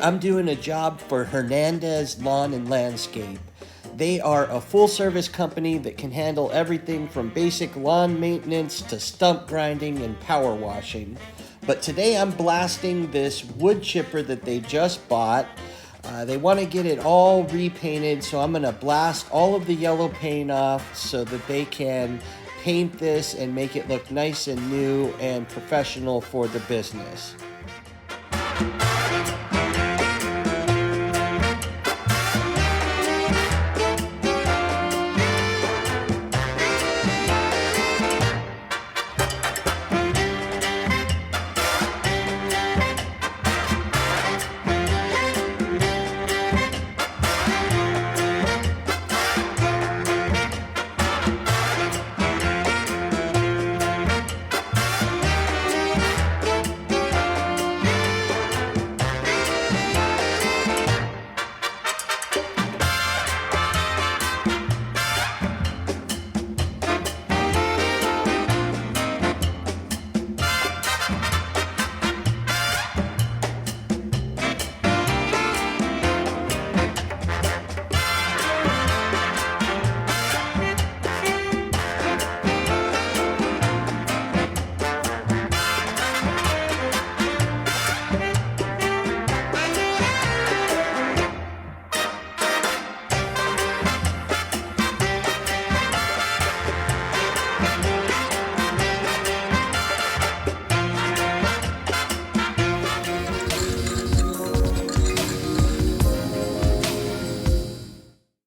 I'm doing a job for Hernandez Lawn and Landscape. They are a full-service company that can handle everything from basic lawn maintenance to stump grinding and power washing. But today I'm blasting this wood chipper that they just bought. They want to get it all repainted, so I'm going to blast all of the yellow paint off so that they can paint this and make it look nice and new and professional for the business.